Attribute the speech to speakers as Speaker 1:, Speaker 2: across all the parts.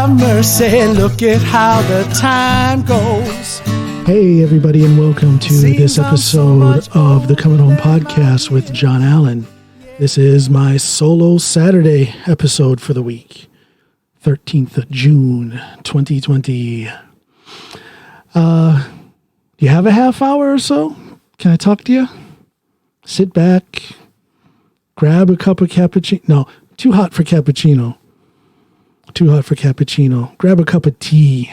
Speaker 1: have mercy, look at how the time goes.
Speaker 2: Hey everybody, and welcome to this episode of the Coming Home Podcast with John Allen. This is my solo Saturday episode for the week, 13th of June, 2020. Do you have a half hour or so? Can I talk to you? Sit back, grab a cup of cappuccino. No, too hot for cappuccino. Too hot for cappuccino. Grab a cup of tea,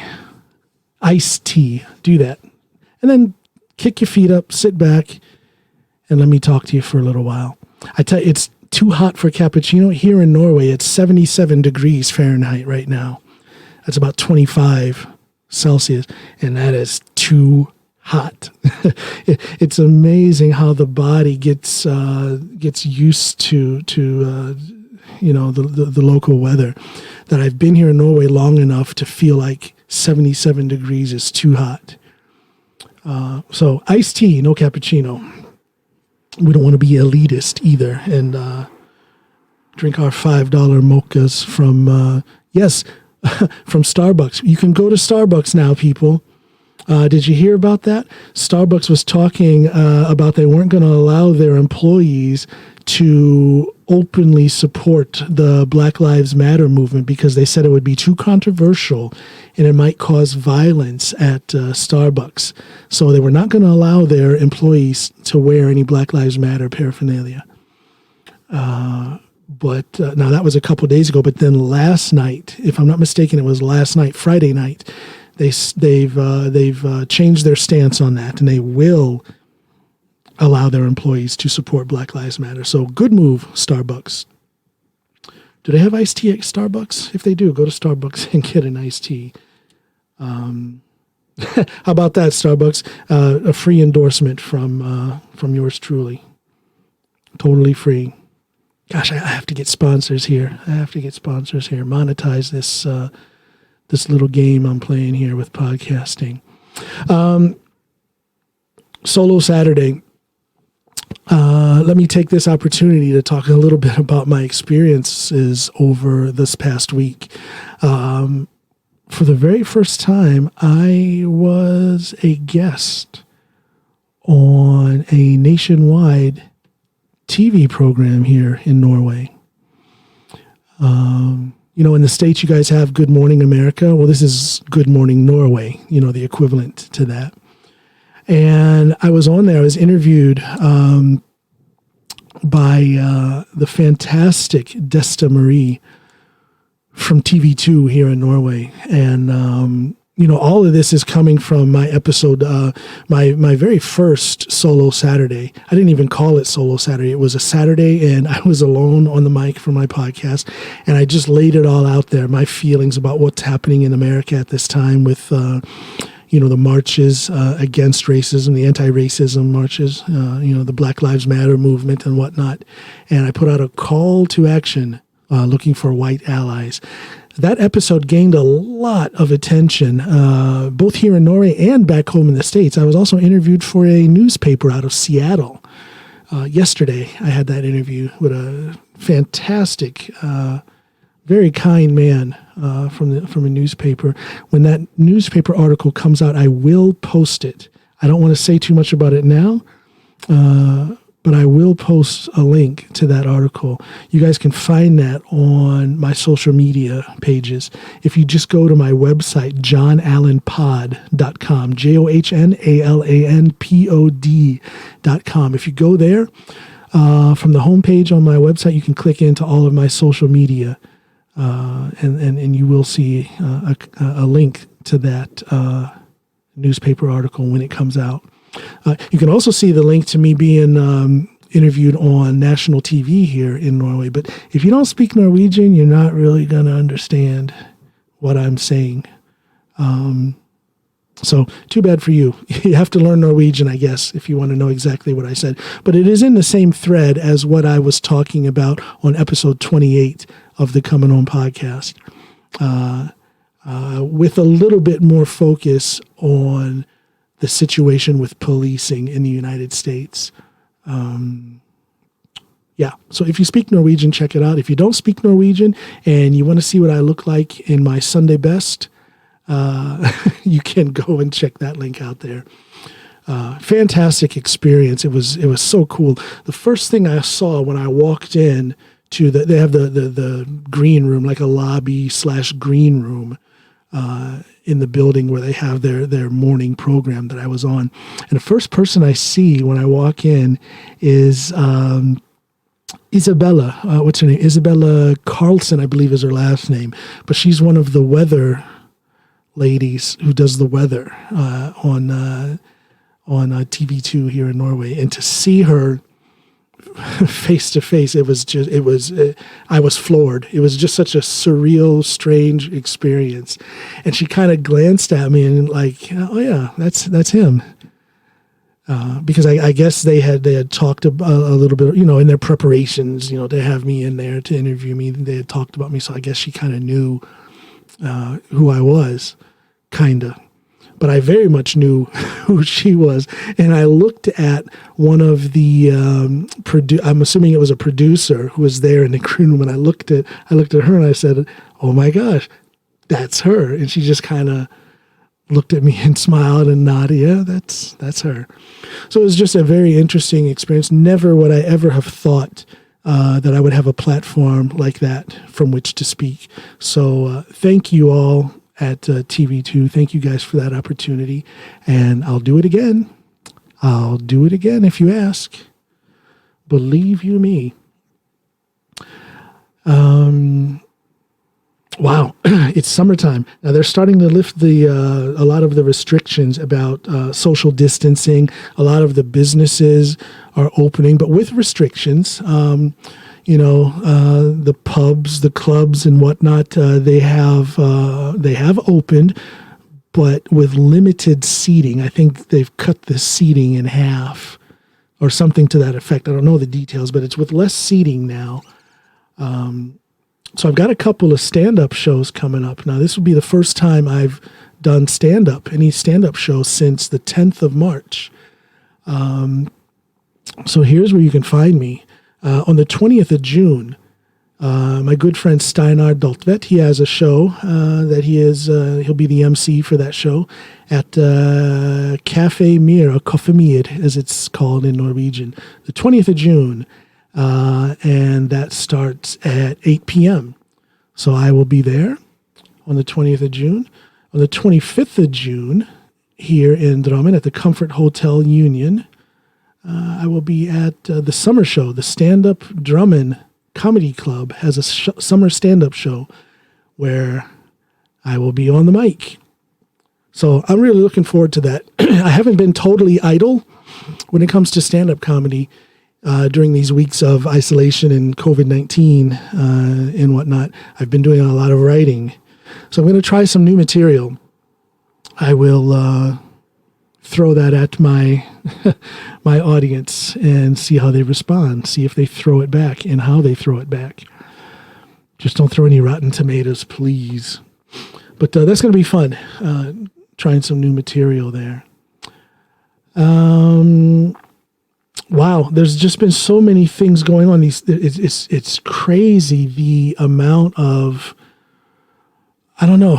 Speaker 2: iced tea. Do that. And then kick your feet up, sit back, and let me talk to you for a little while. I tell you, it's too hot for cappuccino. Here in Norway, it's 77 degrees Fahrenheit right now. That's about 25 Celsius, and that is too hot. It's amazing how the body gets used to the local weather. That I've been here in Norway long enough to feel like 77 degrees is too hot. So iced tea, no cappuccino. We don't want to be elitist either, and drink our $5 mochas from from Starbucks. You can go to Starbucks now, people. Did you hear about that? Starbucks was talking about they weren't going to allow their employees to openly support the Black Lives Matter movement because they said it would be too controversial and it might cause violence at Starbucks. So they were not going to allow their employees to wear any Black Lives Matter paraphernalia. But now that was a couple of days ago. But then last night, if I'm not mistaken, it was last night, Friday night, they've changed their stance on that, and they will allow their employees to support Black Lives Matter. So good move, Starbucks. Do they have iced tea at Starbucks? If they do, go to Starbucks and get an iced tea. How about that, Starbucks? A free endorsement from yours truly. Totally free. Gosh, I have to get sponsors here. Monetize this little game I'm playing here with podcasting. Solo Saturday. Let me take this opportunity to talk a little bit about my experiences over this past week. For the very first time, I was a guest on a nationwide TV program here in Norway. In the States, you guys have Good Morning America. Well, this is Good Morning Norway, the equivalent to that. And I was on there. I was interviewed by the fantastic Desta Marie from TV2 here in Norway. And, all of this is coming from my episode, my very first solo Saturday. I didn't even call it solo Saturday. It was a Saturday, and I was alone on the mic for my podcast. And I just laid it all out there, my feelings about what's happening in America at this time with the marches against racism, the anti-racism marches, the Black Lives Matter movement and whatnot. And I put out a call to action looking for white allies. That episode gained a lot of attention, both here in Norway and back home in the States. I was also interviewed for a newspaper out of Seattle. Yesterday, I had that interview with a fantastic, very kind man from a newspaper. When that newspaper article comes out, I will post it. I don't want to say too much about it now, but I will post a link to that article. You guys can find that on my social media pages. If you just go to my website, johnallenpod.com, JOHNALANPOD.com. If you go there, from the homepage on my website, you can click into all of my social media. And you will see a link to that newspaper article when it comes out. You can also see the link to me being interviewed on national TV here in Norway. But if you don't speak Norwegian, you're not really going to understand what I'm saying. So too bad for you. You have to learn Norwegian, I guess, if you want to know exactly what I said. But it is in the same thread as what I was talking about on episode 28 of the Coming Home podcast, with a little bit more focus on the situation with policing in the United States. Yeah. So if you speak Norwegian, check it out. If you don't speak Norwegian and you want to see what I look like in my Sunday best, you can go and check that link out there. Fantastic experience. It was so cool. The first thing I saw when I walked in to they have the green room, like a lobby / green room, in the building where they have their morning program that I was on. And the first person I see when I walk in is, Isabella, what's her name? Isabella Carlson, I believe is her last name, but she's one of the weather ladies who does the weather, on TV2 here in Norway. And to see her face to face, I was floored. It was just such a surreal, strange experience. And she kind of glanced at me and like, oh yeah, that's him. Because I guess they had talked a little bit, in their preparations, to have me in there to interview me. They had talked about me, so I guess she kind of knew who I was, kind of. But I very much knew who she was. And I looked at one of the I'm assuming it was a producer who was there in the green room. And I looked at her and I said, "Oh my gosh, that's her." And she just kind of looked at me and smiled and nodded. Yeah, that's her. So it was just a very interesting experience. Never would I ever have thought that I would have a platform like that from which to speak. So thank you all at TV2. Thank you guys for that opportunity. And I'll do it again. I'll do it again if you ask. Believe you me. Wow, it's summertime. Now they're starting to lift a lot of the restrictions about social distancing. A lot of the businesses are opening, but with restrictions. The pubs, the clubs, and whatnot, they have opened, but with limited seating. I think they've cut the seating in half, or something to that effect. I don't know the details, but it's with less seating now. So I've got a couple of stand-up shows coming up. Now, this will be the first time I've done stand-up, any stand-up show, since the 10th of March. So here's where you can find me. On the 20th of June, my good friend Steinar Daltvedt, he has a show that he'll be the MC for that show at Café Mir, or Kaffe Mir, as it's called in Norwegian, the 20th of June. And that starts at 8 p.m. So I will be there on the 20th of June. On the 25th of June, here in Drammen at the Comfort Hotel Union, I will be at the summer show. The Stand-Up Drammen Comedy Club has a summer stand-up show where I will be on the mic. So I'm really looking forward to that. I haven't been totally idle when it comes to stand-up comedy during these weeks of isolation and COVID-19 and whatnot. I've been doing a lot of writing. So I'm going to try some new material. I will throw that at my my audience and see how they respond, see if they throw it back and how they throw it back. Just don't throw any rotten tomatoes, please. But that's going to be fun, trying some new material there. Wow, there's just been so many things going on. It's crazy the amount of, I don't know,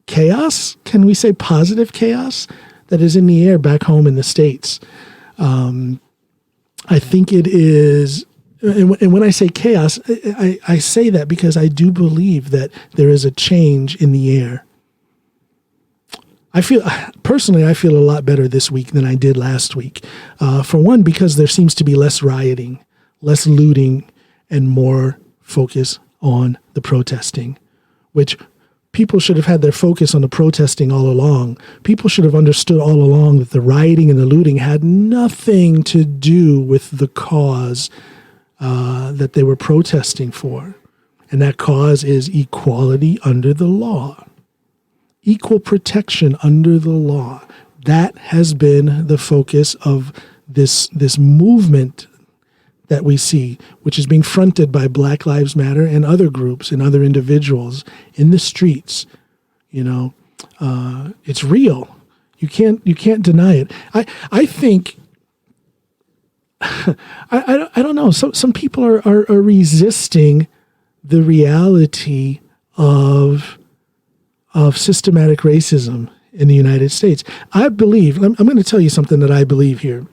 Speaker 2: chaos? Can we say positive chaos that is in the air back home in the States? I think it is, and when I say chaos, I say that because I do believe that there is a change in the air. I feel a lot better this week than I did last week. For one, because there seems to be less rioting, less looting, and more focus on the protesting, which people should have had their focus on the protesting all along. People should have understood all along that the rioting and the looting had nothing to do with the cause that they were protesting for. And that cause is equality under the law. Equal protection under the law. That has been the focus of this movement that we see, which is being fronted by Black Lives Matter and other groups and other individuals in the streets. It's real. You can't deny it. I think I don't know. Some people are resisting the reality of systematic racism in the United States. I believe, I'm going to tell you something that I believe here.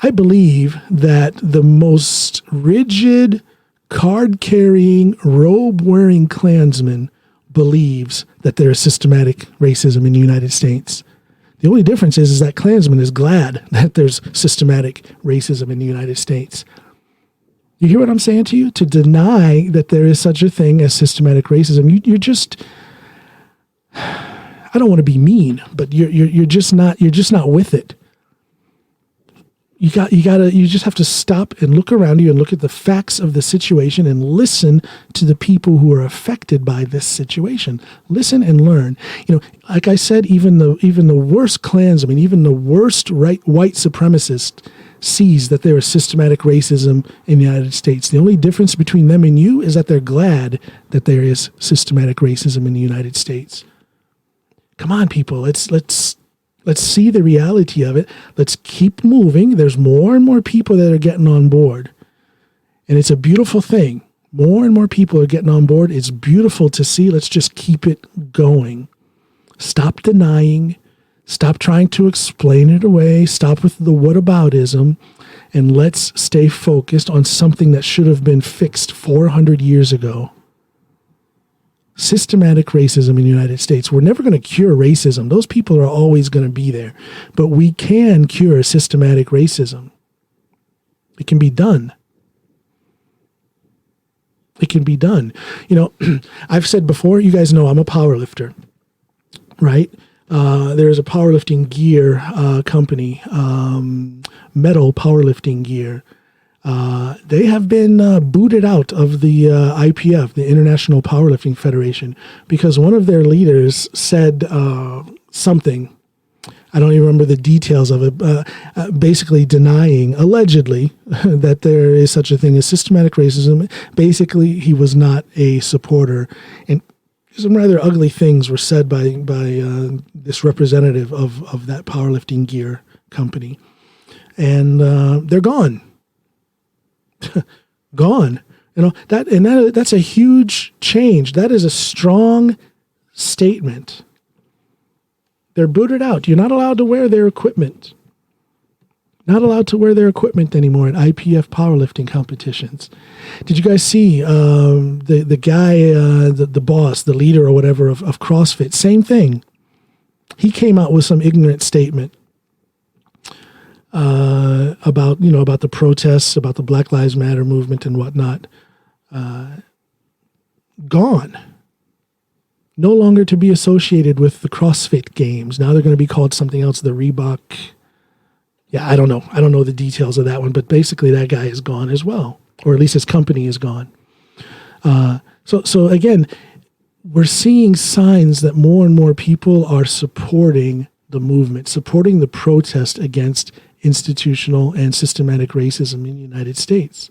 Speaker 2: I believe that the most rigid, card-carrying, robe-wearing Klansman believes that there is systematic racism in the United States. The only difference is that Klansman is glad that there's systematic racism in the United States. You hear what I'm saying to you? To deny that there is such a thing as systematic racism, you're just, I don't want to be mean, but you're just not with it. You just have to stop and look around you and look at the facts of the situation and listen to the people who are affected by this situation. Listen and learn. Like I said, even the worst Klansman, even the worst white supremacist sees that there is systematic racism in the United States. The only difference between them and you is that they're glad that there is systematic racism in the United States. Come on, people. Let's see the reality of it. Let's keep moving. There's more and more people that are getting on board. And it's a beautiful thing. More and more people are getting on board. It's beautiful to see. Let's just keep it going. Stop denying. Stop trying to explain it away. Stop with the whataboutism. And let's stay focused on something that should have been fixed 400 years ago. Systematic racism in the United States. We're never going to cure racism. Those people are always going to be there. But we can cure systematic racism. It can be done. It can be done. I've said before, you guys know I'm a power lifter, right? There's a powerlifting gear company, Metal Powerlifting Gear. They have been booted out of the IPF, the International Powerlifting Federation, because one of their leaders said something. I don't even remember the details of it, basically denying, allegedly, that there is such a thing as systematic racism. Basically, he was not a supporter. And some rather ugly things were said by this representative of that powerlifting gear company. And they're gone. Gone. That's a huge change. That is a strong statement. They're booted out. You're not allowed to wear their equipment. Not allowed to wear their equipment anymore at IPF powerlifting competitions. Did you guys see the guy, the boss, the leader or whatever of CrossFit? Same thing. He came out with some ignorant statement about the protests, about the Black Lives Matter movement and whatnot. Gone. No longer to be associated with the CrossFit Games. Now they're going to be called something else, the Reebok. Yeah, I don't know. I don't know the details of that one, but basically that guy is gone as well, or at least his company is gone. So again, we're seeing signs that more and more people are supporting the movement, supporting the protest against institutional and systematic racism in the United States.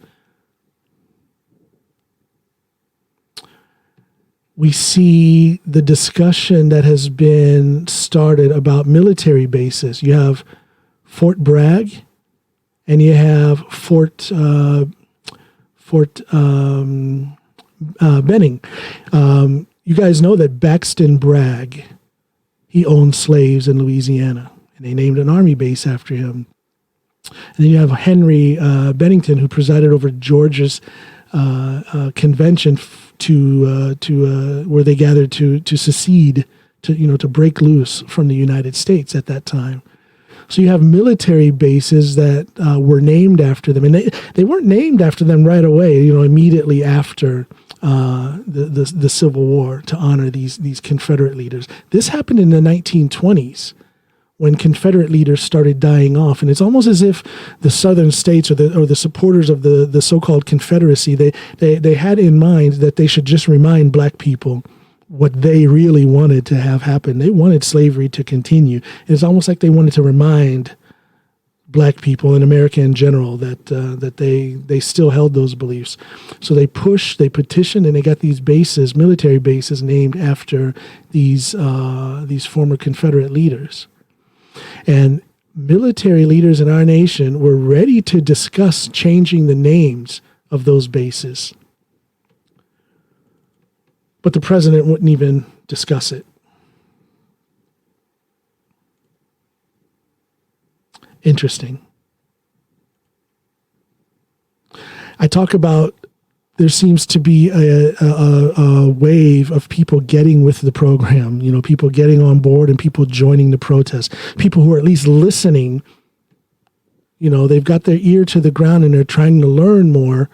Speaker 2: We see the discussion that has been started about military bases. You have Fort Bragg, and you have Fort Benning. You guys know that Braxton Bragg, he owned slaves in Louisiana, and they named an army base after him. And then you have Henry Bennington, who presided over Georgia's convention to where they gathered to secede, to break loose from the United States at that time. So you have military bases that were named after them, and they weren't named after them right away. Immediately after the Civil War, to honor these Confederate leaders. This happened in the 1920s. When Confederate leaders started dying off. And it's almost as if the southern states or the supporters of the so-called Confederacy, they had in mind that they should just remind black people what they really wanted to have happen. They wanted slavery to continue. It's almost like they wanted to remind black people in America in general that they still held those beliefs. So they pushed, they petitioned, and they got these bases, military bases, named after these former Confederate leaders. And military leaders in our nation were ready to discuss changing the names of those bases. But the president wouldn't even discuss it. Interesting. I talk about there seems to be a wave of people getting with the program, people getting on board and people joining the protest, people who are at least listening. They've got their ear to the ground and they're trying to learn more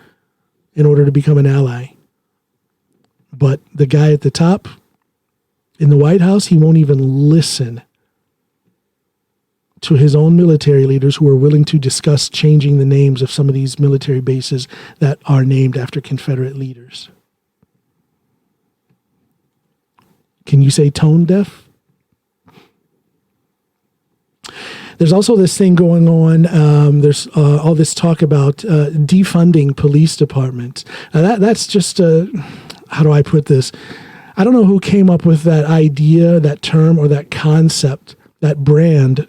Speaker 2: in order to become an ally. But the guy at the top in the White House, he won't even listen to his own military leaders who are willing to discuss changing the names of some of these military bases that are named after Confederate leaders. Can you say tone deaf? There's also this thing going on. There's all this talk about defunding police departments. Now that's just how do I put this? I don't know who came up with that idea, that term, or that concept, that brand,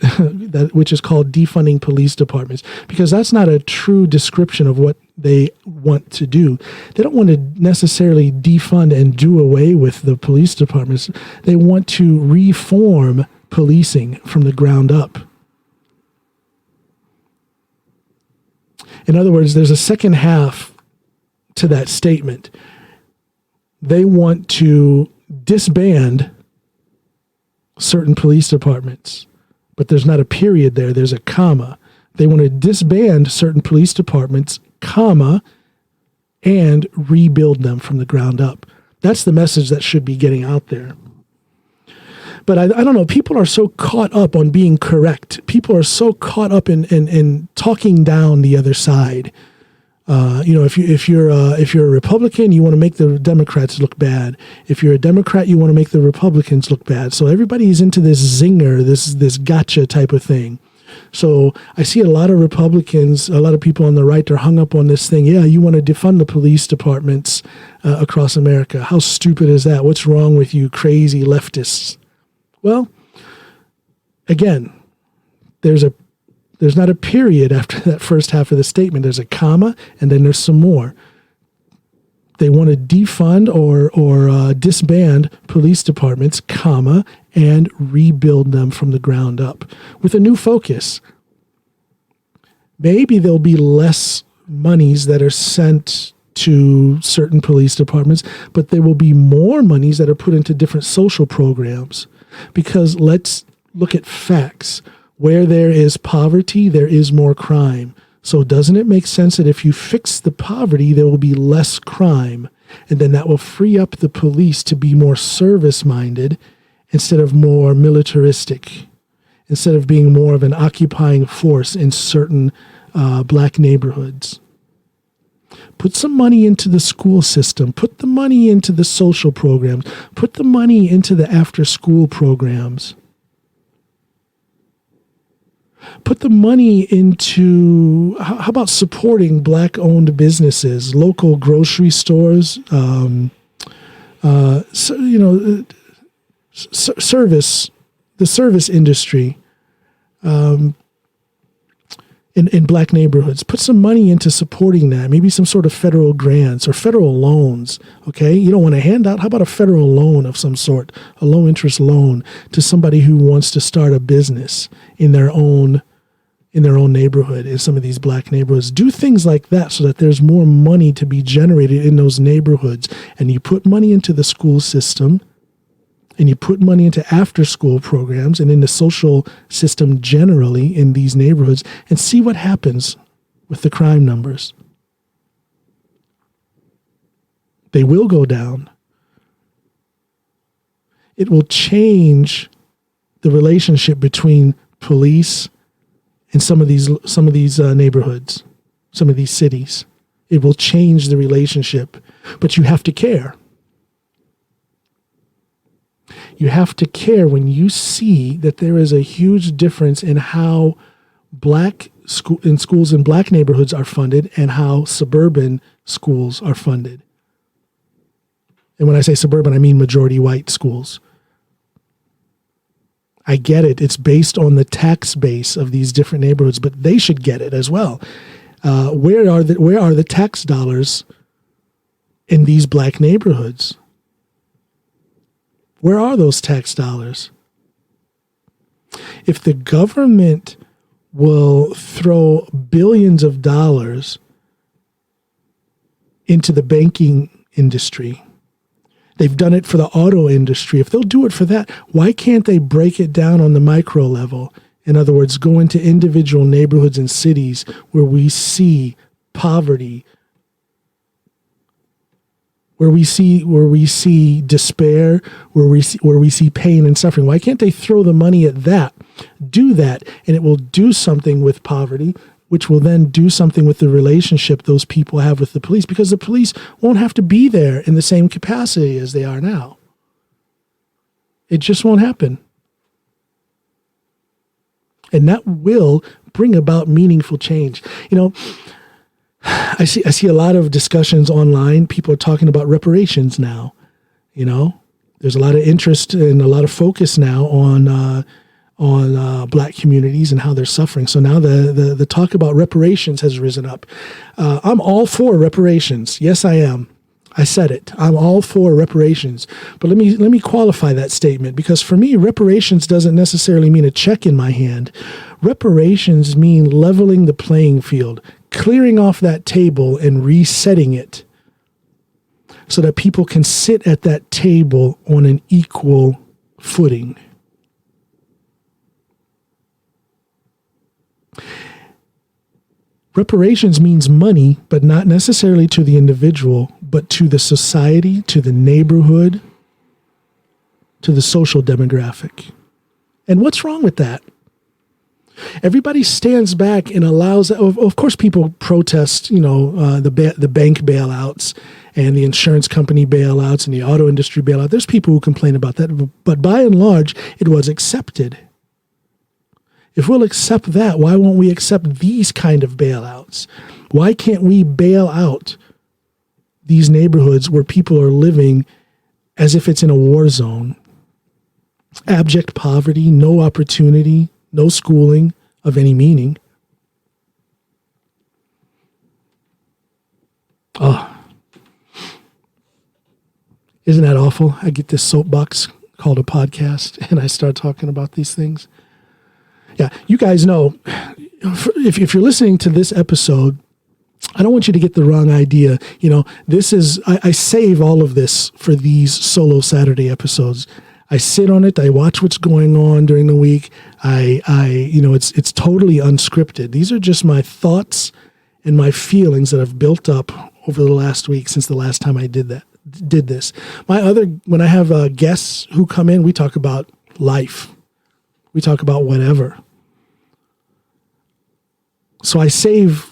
Speaker 2: which is called defunding police departments, because that's not a true description of what they want to do. They don't want to necessarily defund and do away with the police departments. They want to reform policing from the ground up. In other words, there's a second half to that statement. They want to disband certain police departments, but there's not a period there. There's a comma. They want to disband certain police departments, comma, and rebuild them from the ground up. That's the message that should be getting out there. But I don't know. People are so caught up on being correct. People are so caught up in talking down the other side. If you're a Republican, you want to make the Democrats look bad. If you're a Democrat, you want to make the Republicans look bad. So everybody's into this zinger, this gotcha type of thing. So I see a lot of Republicans, a lot of people on the right, they're hung up on this thing. Yeah, you want to defund the police departments across America. How stupid is that? What's wrong with you crazy leftists? Well, again, there's not a period after that first half of the statement. There's a comma, and then there's some more. They want to defund or disband police departments, comma, and rebuild them from the ground up with a new focus. Maybe there'll be less monies that are sent to certain police departments, but there will be more monies that are put into different social programs. Because let's look at facts. Where there is poverty, there is more crime. So doesn't it make sense that if you fix the poverty, there will be less crime? And then that will free up the police to be more service-minded instead of more militaristic, instead of being more of an occupying force in certain black neighborhoods. Put some money into the school system. Put the money into the social programs. Put the money into the after-school programs. Put the money into, how about supporting black-owned businesses, local grocery stores, service, the service industry in black neighborhoods. Put some money into supporting that, maybe some sort of federal grants or federal loans, okay? You don't want a handout. How about a federal loan of some sort, a low-interest loan to somebody who wants to start a business in their own neighborhood, in some of these black neighborhoods. Do things like that so that there's more money to be generated in those neighborhoods. And you put money into the school system, and you put money into after-school programs and in the social system generally in these neighborhoods, and see what happens with the crime numbers. They will go down. It will change the relationship between police and some of these neighborhoods, some of these cities. It will change the relationship, but you have to care. You have to care when you see that there is a huge difference in how schools in black neighborhoods are funded and how suburban schools are funded. And when I say suburban, I mean majority white schools. I get it. It's based on the tax base of these different neighborhoods, but they should get it as well. Where are the tax dollars in these black neighborhoods? Where are those tax dollars? If the government will throw billions of dollars into the banking industry, they've done it for the auto industry. If they'll do it for that, why can't they break it down on the micro level? In other words, go into individual neighborhoods and cities where we see poverty, where we see despair, where we see pain and suffering. Why can't they throw the money at that, do that, and it will do something with poverty, which will then do something with the relationship those people have with the police, because the police won't have to be there in the same capacity as they are now. It just won't happen. And that will bring about meaningful change. You know, I see a lot of discussions online. People are talking about reparations now. You know, there's a lot of interest and a lot of focus now on black communities and how they're suffering. So now the talk about reparations has risen up. I'm all for reparations. Yes, I am. I said it. I'm all for reparations. But let me qualify that statement, because for me, reparations doesn't necessarily mean a check in my hand. Reparations mean leveling the playing field, clearing off that table and resetting it so that people can sit at that table on an equal footing. Reparations means money, but not necessarily to the individual, but to the society, to the neighborhood, to the social demographic. And what's wrong with that? Everybody stands back and allows, of course, people protest, the bank bailouts and the insurance company bailouts and the auto industry bailout. There's people who complain about that, but by and large, it was accepted. If we'll accept that, why won't we accept these kind of bailouts? Why can't we bail out these neighborhoods where people are living as if it's in a war zone? Abject poverty, no opportunity, no schooling of any meaning. Oh, isn't that awful? I get this soapbox called a podcast and I start talking about these things. Yeah, you guys know, if you're listening to this episode, I don't want you to get the wrong idea. You know, this is, I save all of this for these solo Saturday episodes. I sit on it. I watch what's going on during the week. It's totally unscripted. These are just my thoughts and my feelings that have built up over the last week since the last time I did this. When I have guests who come in, we talk about life. We talk about whatever. So I save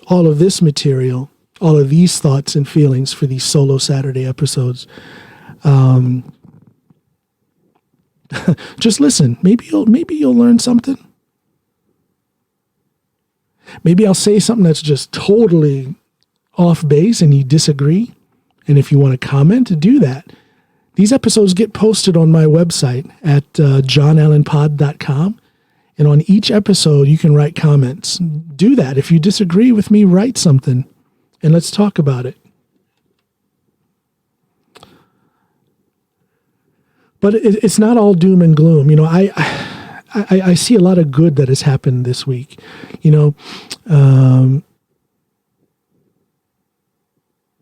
Speaker 2: all of this material, all of these thoughts and feelings for these solo Saturday episodes. Just listen. Maybe you'll learn something. Maybe I'll say something that's just totally off base and you disagree. And if you want to comment, do that. These episodes get posted on my website at johnallenpod.com. And on each episode, you can write comments. Do that. If you disagree with me, write something and let's talk about it. But it's not all doom and gloom. You know, I see a lot of good that has happened this week. You know,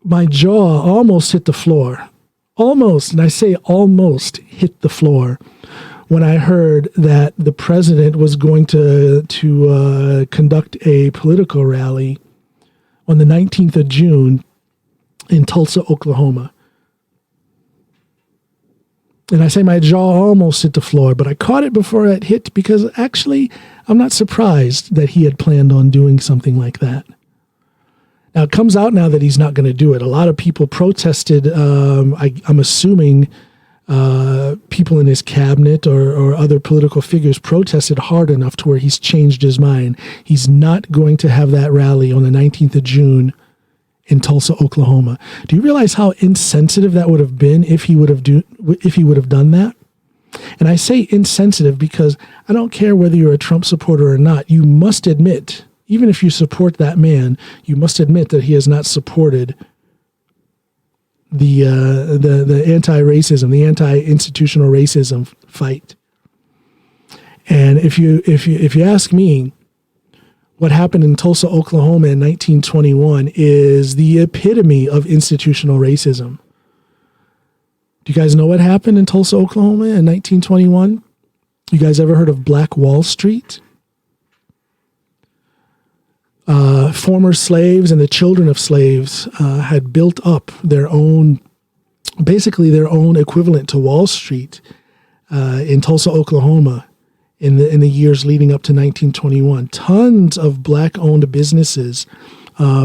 Speaker 2: my jaw almost hit the floor. Almost, and I say almost hit the floor when I heard that the president was going to conduct a political rally on the 19th of June in Tulsa, Oklahoma. And I say my jaw almost hit the floor, but I caught it before it hit because actually I'm not surprised that he had planned on doing something like that. Now, it comes out now that he's not going to do it. A lot of people protested, I'm assuming people in his cabinet or other political figures protested hard enough to where he's changed his mind. He's not going to have that rally on the 19th of June in Tulsa, Oklahoma. Do you realize how insensitive that would have been if he would have done that? And I say insensitive because I don't care whether you're a Trump supporter or not. You must admit, even if you support that man, you must admit that he has not supported the anti-racism, the anti-institutional racism fight. And if you ask me, what happened in Tulsa, Oklahoma in 1921 is the epitome of institutional racism. Do you guys know what happened in Tulsa, Oklahoma in 1921? You guys ever heard of Black Wall Street? Former slaves and the children of slaves had built up their own equivalent to Wall Street in Tulsa, Oklahoma in the years leading up to 1921. Tons of black-owned businesses.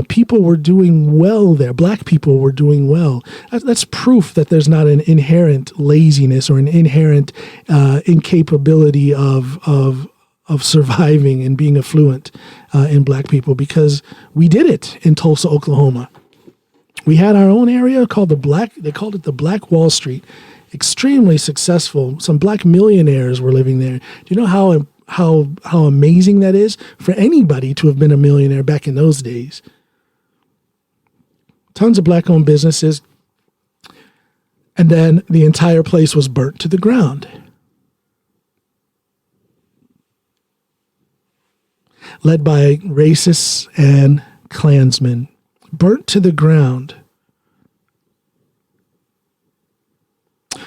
Speaker 2: People were doing well there. Black people were doing well. That's proof that there's not an inherent laziness or an inherent incapability of surviving and being affluent in black people, because we did it in Tulsa, Oklahoma. We had our own area called they called it the Black Wall Street. Extremely successful. Some black millionaires were living there. Do you know how amazing that is for anybody to have been a millionaire back in those days? Tons of black-owned businesses. And then the entire place was burnt to the ground. Led by racists and Klansmen. Burnt to the ground.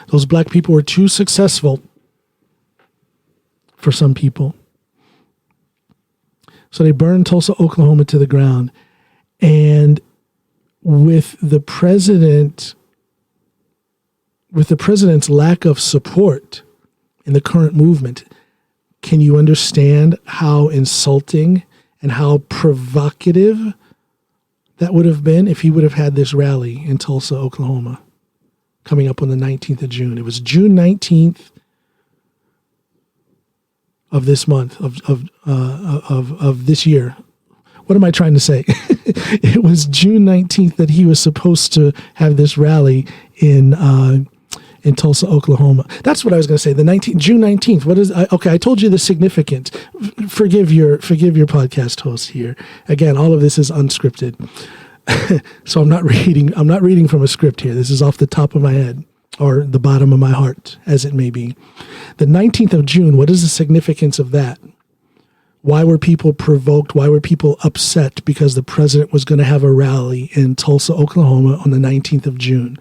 Speaker 2: Those black people were too successful for some people. So they burned Tulsa, Oklahoma to the ground. And with the president's lack of support in the current movement, can you understand how insulting and how provocative that would have been if he would have had this rally in Tulsa, Oklahoma, coming up on the 19th of June? It was June 19th of this month, of this year. What am I trying to say? It was June 19th that he was supposed to have this rally in Tulsa, Oklahoma. That's what I was going to say. June 19th. What is? Okay, I told you the significance. Forgive your podcast host here. Again, all of this is unscripted, so I'm not reading from a script here. This is off the top of my head or the bottom of my heart, as it may be. The 19th of June. What is the significance of that? Why were people provoked? Why were people upset? Because the president was going to have a rally in Tulsa, Oklahoma on the 19th of June.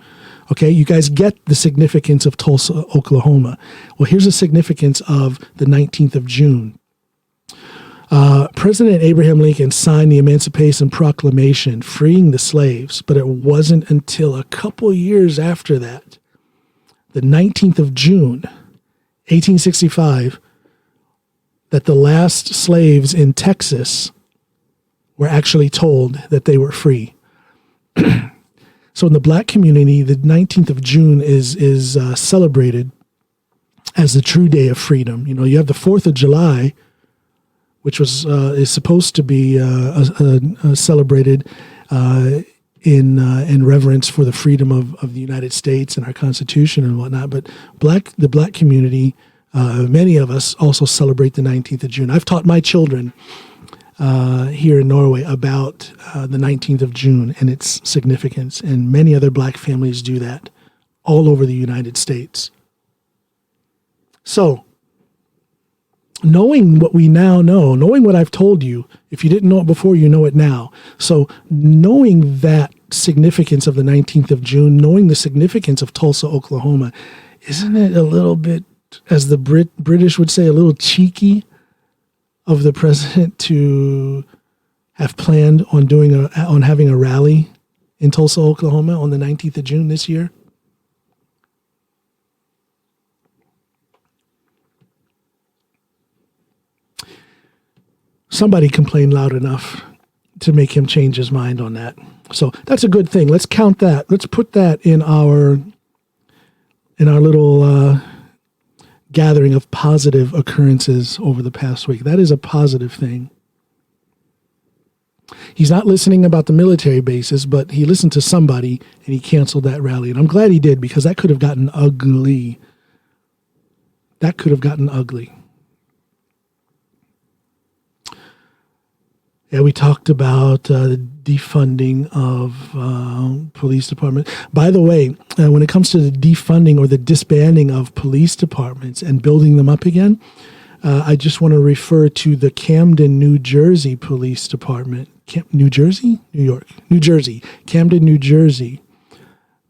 Speaker 2: Okay, you guys get the significance of Tulsa, Oklahoma. Well, here's the significance of the 19th of June. President Abraham Lincoln signed the Emancipation Proclamation freeing the slaves, but it wasn't until a couple years after that, the 19th of June, 1865, that the last slaves in Texas were actually told that they were free. So in the black community, the 19th of June is celebrated as the true day of freedom. You know, you have the 4th of July, which is supposed to be celebrated in reverence for the freedom of the United States and our Constitution and whatnot. But the black community, many of us also celebrate the 19th of June. I've taught my children here in Norway about the 19th of June and its significance, and many other black families do that all over the United States. So, knowing what we now know, knowing what I've told you, if you didn't know it before, you know it now. So, knowing that significance of the 19th of June, knowing the significance of Tulsa, Oklahoma, isn't it a little bit, as the British would say, a little cheeky of the president to have planned on having a rally in Tulsa, Oklahoma on the 19th of June this year? Somebody complained loud enough to make him change his mind on that. So that's a good thing. Let's count that. Let's put that in our little gathering of positive occurrences over the past week. That is a positive thing. He's not listening about the military bases, but he listened to somebody and he canceled that rally. And I'm glad he did, because that could have gotten ugly That could have gotten ugly. Yeah, we talked about the defunding of police departments. By the way, when it comes to the defunding or the disbanding of police departments and building them up again, I just want to refer to the Camden, New Jersey Police Department. New Jersey? New York. New Jersey. Camden, New Jersey.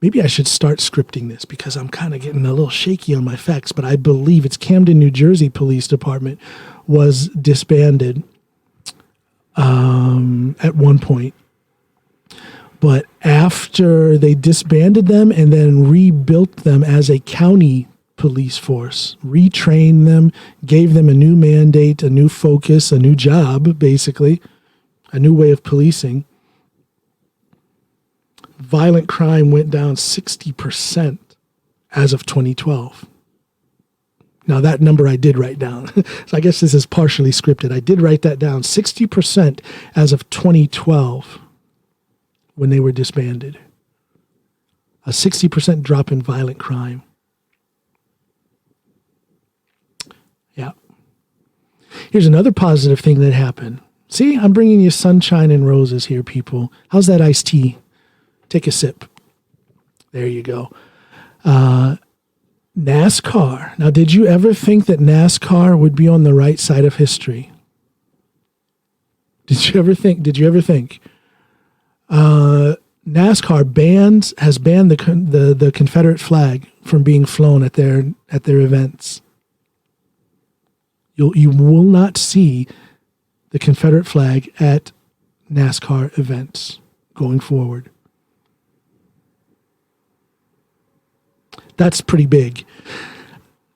Speaker 2: Maybe I should start scripting this because I'm kind of getting a little shaky on my facts, but I believe it's Camden, New Jersey Police Department was disbanded at one point. But after they disbanded them and then rebuilt them as a county police force, retrained them, gave them a new mandate, a new focus, a new job, basically, a new way of policing, violent crime went down 60% as of 2012. Now, that number I did write down. So I guess this is partially scripted. I did write that down. 60% as of 2012 when they were disbanded. A 60% drop in violent crime. Yeah. Here's another positive thing that happened. See, I'm bringing you sunshine and roses here, people. How's that iced tea? Take a sip. There you go. NASCAR. Now, did you ever think that NASCAR would be on the right side of history? Did you ever think? NASCAR has banned the Confederate flag from being flown at their events. You will not see the Confederate flag at NASCAR events going forward. That's pretty big.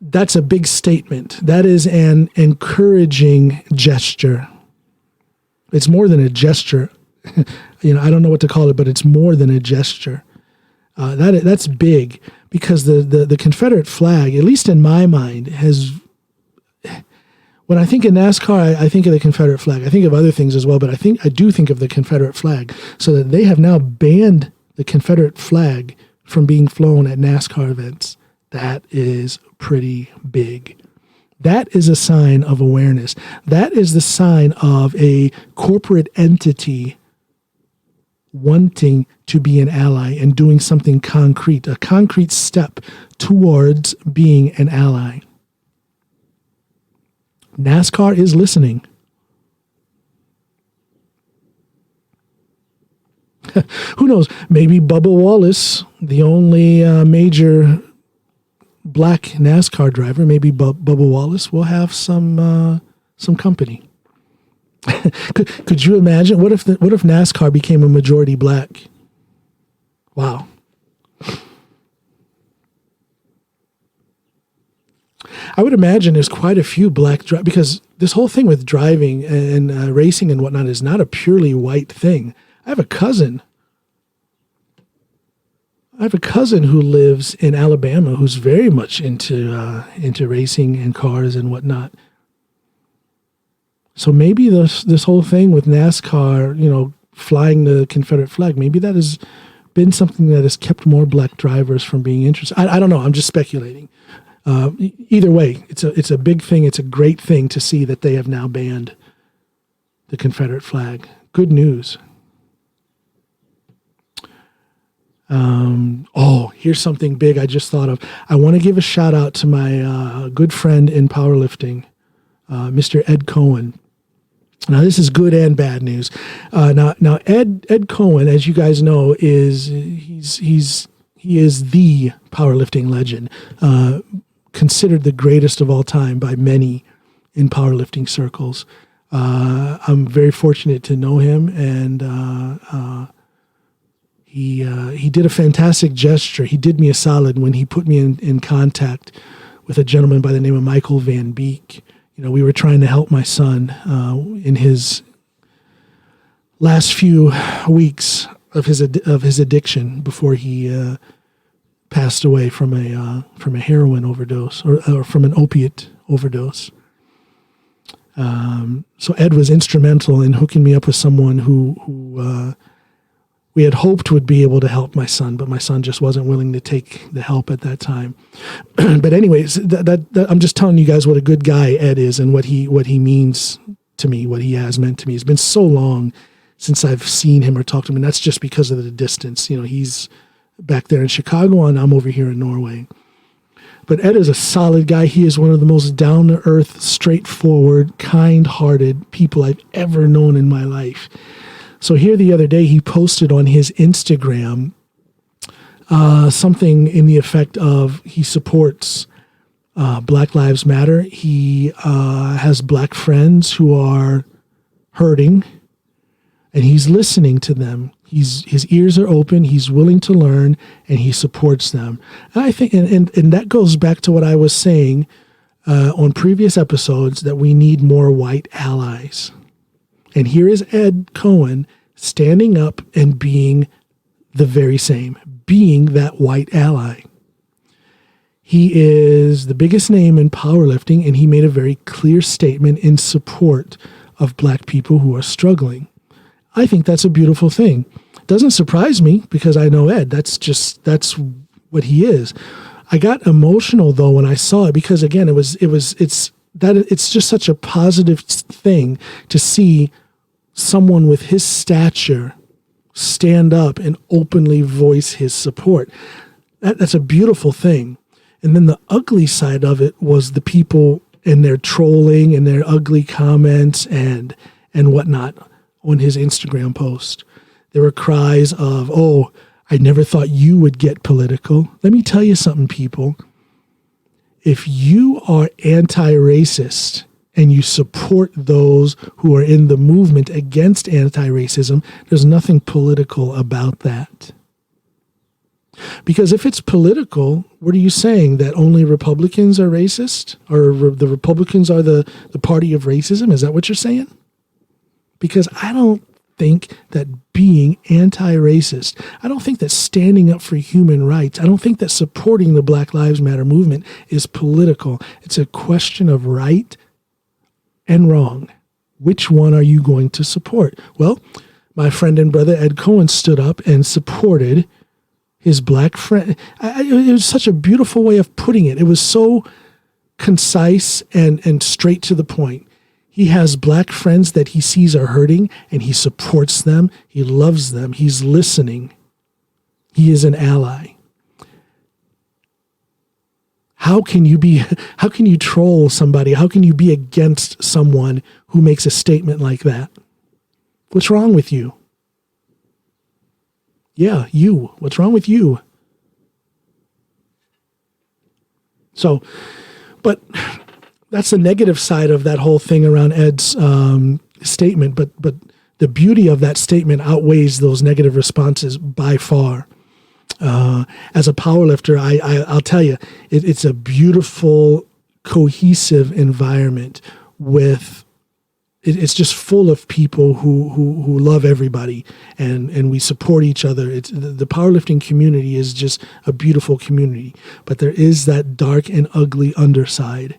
Speaker 2: That's a big statement. That is an encouraging gesture. It's more than a gesture. I don't know what to call it, but it's more than a gesture. That's big because the Confederate flag, at least in my mind, has. When I think of NASCAR, I think of the Confederate flag. I think of other things as well, but I do think of the Confederate flag. So that they have now banned the Confederate flag from being flown at NASCAR events. That is pretty big. That is a sign of awareness. That is the sign of a corporate entity wanting to be an ally and doing something concrete, a concrete step towards being an ally. NASCAR is listening. Who knows? Maybe Bubba Wallace, the only major black NASCAR driver, maybe Bubba Wallace will have some company. Could you imagine? What if NASCAR became a majority black? Wow. I would imagine there's quite a few black drivers because this whole thing with driving and racing and whatnot is not a purely white thing. I have a cousin who lives in Alabama who's very much into racing and cars and whatnot. So maybe this whole thing with NASCAR, flying the Confederate flag, maybe that has been something that has kept more black drivers from being interested. I don't know. I'm just speculating. Either way, it's a big thing. It's a great thing to see that they have now banned the Confederate flag. Good news. Here's something big I just thought of. I want to give a shout out to my good friend in powerlifting, Mr. Ed Cohen. Now, this is good and bad news. Now Ed Cohen, as you guys know, he is the powerlifting legend, considered the greatest of all time by many in powerlifting circles. I'm very fortunate to know him, and he did a fantastic gesture. He did me a solid when he put me in contact with a gentleman by the name of Michael Van Beek. We were trying to help my son in his last few weeks of his addiction before he passed away from a heroin overdose or from an opiate overdose. So Ed was instrumental in hooking me up with someone who we had hoped would be able to help my son, but my son just wasn't willing to take the help at that time. But anyways, that I'm just telling you guys what a good guy Ed is and what he means to me, what he has meant to me. It's been so long since I've seen him or talked to him, and that's just because of the distance. You know, he's back there in Chicago and I'm over here in Norway. But Ed is a solid guy. He is one of the most down-to-earth, straightforward, kind-hearted people I've ever known in my life. So here the other day, he posted on his Instagram something in the effect of he supports Black Lives Matter. He has black friends who are hurting, and he's listening to them. His ears are open. He's willing to learn, and he supports them. And I think, and that goes back to what I was saying on previous episodes, that we need more white allies. And here is Ed Cohen standing up and being the very same, being that white ally. He is the biggest name in powerlifting, and he made a very clear statement in support of black people who are struggling. I think that's a beautiful thing. Doesn't surprise me because I know Ed. That's what he is. I got emotional though when I saw it because again, it's just such a positive thing to see someone with his stature stand up and openly voice his support. That's a beautiful thing. And then the ugly side of it was the people and their trolling and their ugly comments and whatnot on his Instagram post. There were cries of, "Oh, I never thought you would get political." Let me tell you something, people. If you are anti-racist and you support those who are in the movement against anti-racism, there's nothing political about that. Because if it's political, what are you saying? That only Republicans are racist? Or the Republicans are the party of racism? Is that what you're saying? Because I don't think that being anti-racist, I don't think that standing up for human rights, I don't think that supporting the Black Lives Matter movement is political. It's a question of right and wrong. Which one are you going to support? Well, my friend and brother Ed Cohen stood up and supported his black friend. It was such a beautiful way of putting it. It was so concise and straight to the point. He has black friends that he sees are hurting, and he supports them. He loves them. He's listening. He is an ally. How can you troll somebody? How can you be against someone who makes a statement like that? What's wrong with you? Yeah, you. What's wrong with you? So, but that's the negative side of that whole thing around Ed's statement. But the beauty of that statement outweighs those negative responses by far. As a powerlifter, I'll tell you, it's a beautiful, cohesive environment with. It's just full of people who love everybody and we support each other. The powerlifting community is just a beautiful community, but there is that dark and ugly underside,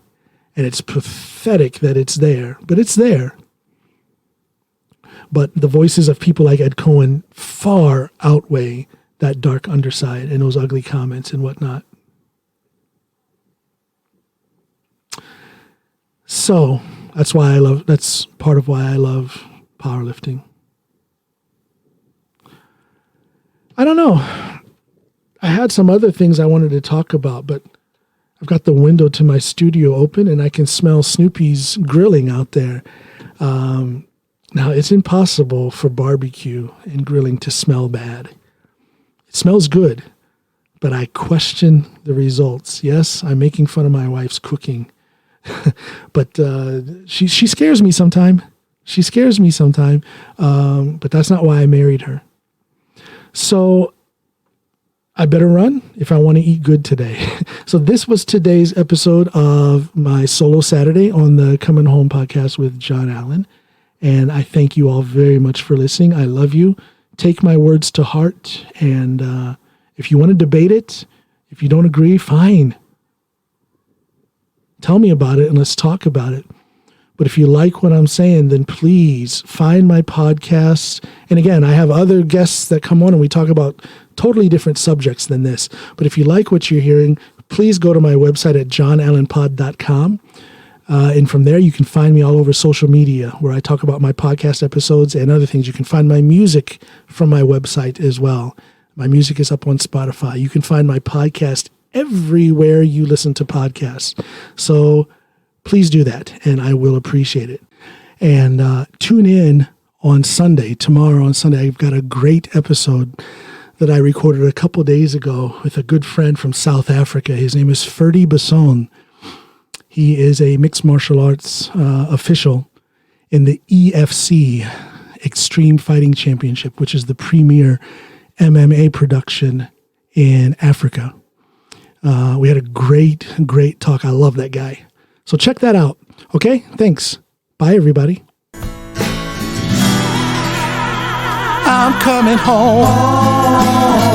Speaker 2: and it's pathetic that it's there, but it's there. But the voices of people like Ed Cohen far outweigh that dark underside and those ugly comments and whatnot. So that's part of why I love powerlifting. I don't know. I had some other things I wanted to talk about, but I've got the window to my studio open and I can smell Snoopy's grilling out there. Now, it's impossible for barbecue and grilling to smell bad. It smells good, but I question the results. Yes, I'm making fun of my wife's cooking. But she scares me sometime. But that's not why I married her. So I better run if I want to eat good today. So this was today's episode of my solo Saturday on the Coming Home podcast with John Allen. And I thank you all very much for listening. I love you. Take my words to heart. And if you want to debate it, if you don't agree, fine. Tell me about it and let's talk about it. But if you like what I'm saying, then please find my podcast. And again, I have other guests that come on and we talk about totally different subjects than this. But if you like what you're hearing, please go to my website at johnallenpod.com. And from there, you can find me all over social media where I talk about my podcast episodes and other things. You can find my music from my website as well. My music is up on Spotify. You can find my podcast everywhere you listen to podcasts. So please do that, and I will appreciate it. And tune in on Sunday. Tomorrow on Sunday, I've got a great episode that I recorded a couple days ago with a good friend from South Africa. His name is Ferdy Basson. He is a mixed martial arts official in the EFC, Extreme Fighting Championship, which is the premier MMA production in Africa. We had a great talk. I love that guy. So check that out. Okay, thanks. Bye, everybody.
Speaker 1: I'm coming home.